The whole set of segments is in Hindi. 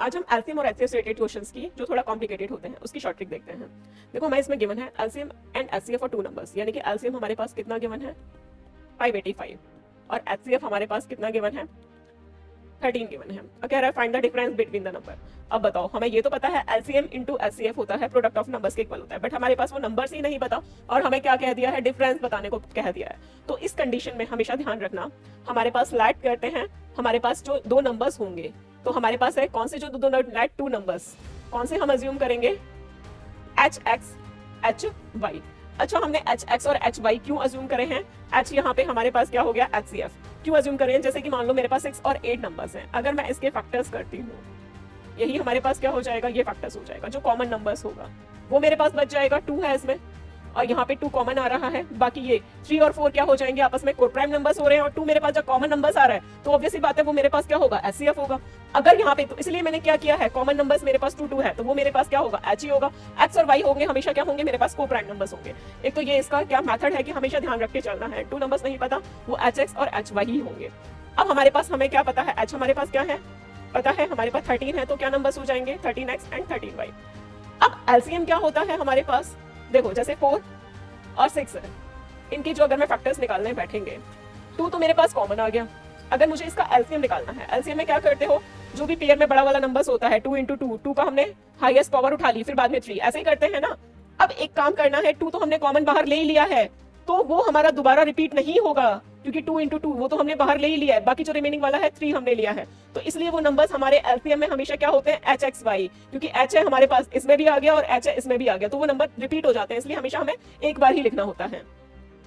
आज हम एलसीएम और एचसीएफ से रिलेटेड क्वेश्चंस की जो थोड़ा कॉम्प्लिकेटेड होते हैं उसकी शॉर्ट ट्रिक देखते हैं। देखो हमें इसमें गिवन है LCM and HCF for two numbers, यानी कि एलसीएम हमारे पास कितना गिवन है 585 और एचसीएफ हमारे पास कितना गिवन है 13 गिवन है। और कह रहा है find the difference between the number. अब बताओ, हमें ये तो पता है एलसीएम इंटू एचसीएफ होता है प्रोडक्ट ऑफ नंबर्स के इक्वल होता है, बट हमारे पास वो नंबर्स ही नहीं पता और हमें क्या कह दिया है, डिफरेंस बताने को कह दिया है। तो इस कंडीशन में हमेशा ध्यान रखना, हमारे पास लैट करते हैं, हमारे पास जो दो नंबर्स होंगे तो हमारे पास है कौन से जो दो लैट टू नंबर्स, कौन से हम अज्यूम करेंगे एच एक्स एच वाई। अच्छा, हमने एच एक्स और एच वाई क्यों अज्यूम करे हैं, एच यहाँ पे हमारे पास क्या हो गया एच सी एफ क्यों अज्यूम करें, जैसे कि मान लो मेरे पास 6 और 8 नंबर्स हैं, अगर मैं इसके फैक्टर्स करती हूँ यही हमारे पास क्या हो जाएगा, ये फैक्टर्स हो जाएगा, जो कॉमन नंबर्स होगा वो मेरे पास बच जाएगा 2 है इसमें और यहाँ पे 2 कॉमन आ रहा है, बाकी ये 3 और 4 क्या हो जाएंगे आपस में कोप्राइम नंबर्स हो रहे हैं और 2 मेरे पास जब कॉमन नंबर्स आ रहा है तो ऑब्वियसली बात है वो मेरे पास क्या होगा एचसीएफ होगा। अगर यहाँ पे तो इसलिए मैंने क्या किया है, कॉमन नंबर्स मेरे पास 2 है तो वो मेरे पास क्या होगा एच ही होगा, एक्स और वाई होंगे हमेशा क्या होंगे मेरे पास कोप्राइम नंबर्स होंगे। एक तो ये इसका क्या मेथड है कि हमेशा ध्यान रख के चलना है, 2 नंबर्स नहीं पता वो एच एक्स और एच वाई ही होंगे। अब हमारे पास हमें क्या पता है, एच हमारे पास क्या है पता है, हमारे पास 13 है तो क्या नंबर्स हो जाएंगे 13x एंड 13y। अब एलसीएम क्या होता है हमारे पास, देखो जैसे 4 और 6 है, इनकी जो अगर मैं फैक्टर्स निकालने बैठेंगे 2 तो मेरे पास कॉमन आ गया, अगर मुझे इसका एलसीएम निकालना है, एलसीएम में क्या करते हो, जो भी पेयर में बड़ा वाला नंबर्स होता है 2 इंटू 2 का हमने हाईएस्ट पावर उठा ली, फिर बाद में 3 ऐसे ही करते हैं ना। अब एक काम करना है, 2 तो हमने कॉमन बाहर ले ही लिया है तो वो हमारा दोबारा रिपीट नहीं होगा क्योंकि 2 इंटू 2 वो तो हमने बाहर ले ही लिया है, बाकी जो रिमेनिंग वाला है 3 हमने लिया है, तो इसलिए वो नंबर्स हमारे एलसीएम में हमेशा क्या होते हैं एच एक्स वाई, क्योंकि एच है हमारे पास इसमें भी आ गया और एच है इसमें भी आ गया तो वो नंबर रिपीट हो जाते हैं, इसलिए हमेशा हमें एक बार ही लिखना होता है।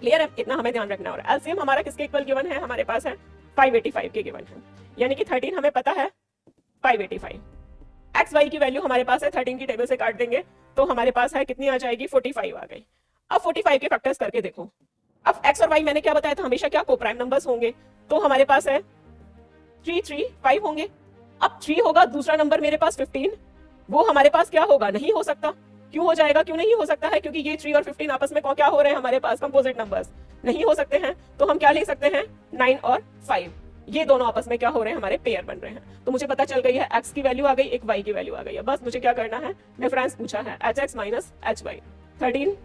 क्लियर है, इतना हमें ध्यान रखना है। और एलसीएम हमारा किसके इक्वल गिवन है, हमारे पास है 585 के गिवन है, यानी कि 13 हमें पता है 585। एक्स वाई की वैल्यू हमारे पास है 13 की टेबल से काट देंगे तो हमारे पास है कितनी आ जाएगी 45 आ गई। अब 45 के फैक्टर्स करके देखो, अब x और y मैंने क्या बताया था हमेशा क्या कोप्राइम नंबर्स होंगे, तो हमारे पास है 3 3 5 होंगे। अब 3 होगा दूसरा नंबर मेरे पास 15, वो हमारे पास क्या होगा नहीं हो सकता, क्यों हो जाएगा, क्यों नहीं हो सकता है, क्योंकि ये 3 और 15 आपस में क्या हो रहे हैं हमारे पास कंपोजिट नंबर्स नहीं हो सकते हैं, तो हम क्या लिख सकते हैं 9 और 5, ये दोनों आपस में क्या हो रहे हैं हमारे पेयर बन रहे हैं। तो मुझे पता चल गई है x की वैल्यू आ गई, एक y की वैल्यू आ गई है, बस मुझे क्या करना है, डिफरेंस पूछा है H X minus H Y, 13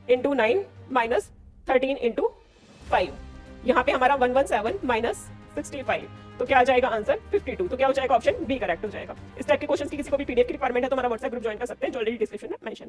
into 9 minus 13 into 5, यहाँ पे हमारा 117 माइनस 65 तो क्या आ जाएगा आंसर 52, तो क्या हो जाएगा ऑप्शन बी करेक्ट हो जाएगा। इस टाइप के क्वेश्चन की किसी को भी पीडीएफ की रिक्वायरमेंट है तो हमारा व्हाट्सएप ग्रुप ज्वाइन कर सकते हैं जो ऑलरेडी डिस्क्रिप्शन में मेंशन है।